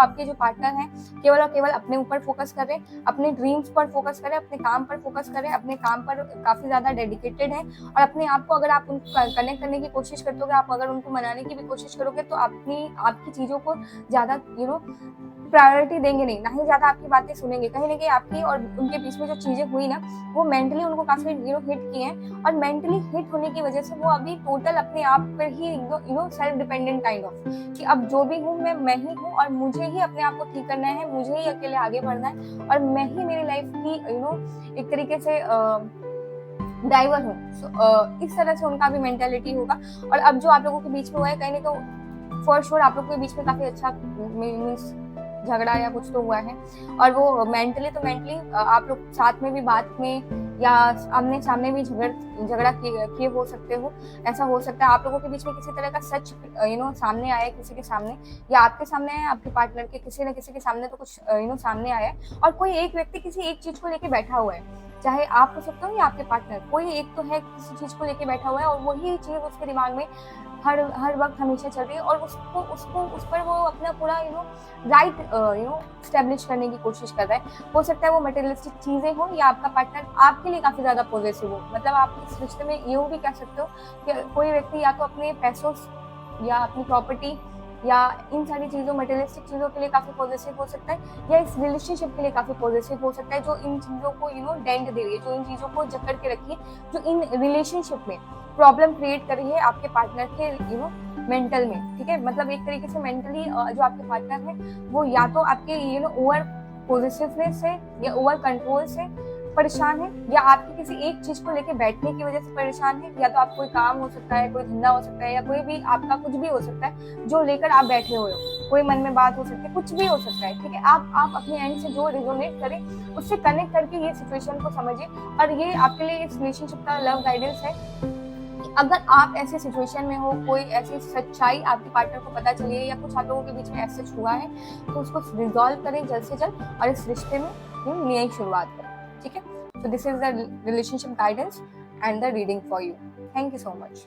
आपके जो पार्टनर हैं केवल और केवल अपने ऊपर फोकस कर रहे हैं, अपने ड्रीम्स पर फोकस करें, अपने काम पर फोकस करें, अपने काम पर काफी ज्यादा डेडिकेटेड है। और अपने आप को अगर आप उनको कनेक्ट करने की कोशिश करते हो, आप अगर उनको मनाने की भी कोशिश करोगे तो आपकी चीजों को ज्यादा प्रायोरिटी देंगे नहीं, ना ही ज्यादा आपकी बातें सुनेंगे। कहीं ना कहीं आपकी और उनके बीच में जो चीजें हुई ना, वो मेंटली उनको काफी हिट किए हैं, और मेंटली हिट होने की वजह से वो अभी टोटल अपने आप पर ही सेल्फ डिपेंडेंट काइंड ऑफ, कि अब जो भी हूँ मैं ही हूँ, और मुझे ही अपने आप को ठीक करना है, मुझे ही अकेले आगे बढ़ना है, और मैं ही मेरी लाइफ की एक तरीके से ड्राइवर हूँ। इस तरह से उनका भी मेंटेलिटी होगा। और अब जो आप लोगों के बीच में हुआ है, कहीं ना कहीं फॉर श्योर आप लोगों के बीच में काफी अच्छा मीन्स झगड़ा या कुछ तो हुआ है, और वो मेंटली आप लोग साथ में भी बात में या आमने सामने भी झगड़ा किए हो सकते हो। ऐसा हो सकता है आप लोगों के बीच में किसी तरह का सच सामने आया है, किसी के सामने या आपके सामने आया, आपके पार्टनर के किसी न किसी के सामने तो कुछ सामने आया है, और कोई एक व्यक्ति किसी एक चीज को लेके बैठा हुआ है, चाहे आप हो सकते हो या आपके पार्टनर, कोई एक तो है किसी चीज को लेके बैठा हुआ है, और वही चीज उसके दिमाग में हर वक्त हमेशा चल रही है, और उस पर वो अपना पूरा राइट स्टैब्लिश करने की कोशिश कर रहा है। हो सकता है वो मटेरियलिस्टिक चीजें हो, या आपका पार्टनर आपके लिए काफी ज्यादा पॉजिटिव हो। मतलब आप इस रिश्ते में ये भी कह सकते हो कि कोई व्यक्ति या तो अपने पैसों या अपनी प्रॉपर्टी या इन सारी चीजों मटेरियलिस्टिक चीजों के लिए काफी पॉजिटिव हो सकता है, या इस रिलेशनशिप के लिए काफी पॉजिटिव हो सकता है, जो इन चीजों को डेंट दे रही है, जो इन चीजों को जकड़ के रखी है, जो इन रिलेशनशिप में प्रॉब्लम क्रिएट कर रही है आपके पार्टनर के मेंटल में। ठीक है, मतलब एक तरीके से मेंटली जो आपके पार्टनर है वो या तो आपके ओवर पॉजिटिवनेस से या ओवर कंट्रोल से परेशान है, या आपकी किसी एक चीज को लेके बैठने की वजह से परेशान है, या तो आप कोई काम हो सकता है, कोई धंधा हो सकता है, या कोई भी आपका कुछ भी हो सकता है जो लेकर आप बैठे हुए हो, कोई मन में बात हो सकती है, कुछ भी हो सकता है। ठीक है, आप अपने एंड से जो रिजोनेट करें उससे कनेक्ट करके ये सिचुएशन को समझिए, और ये आपके लिए इस रिलेशनशिप का लव गाइडेंस है। अगर आप ऐसे सिचुएशन में हो, कोई ऐसी सच्चाई आपके पार्टनर को पता चली है, या कुछ आप लोगों के बीच में ऐसा हुआ है, तो उसको रिजॉल्व करें जल्द से जल्द, और इस रिश्ते में नई शुरुआत करें। ठीक है, so this is the relationship guidance and the reading for you. Thank you so much.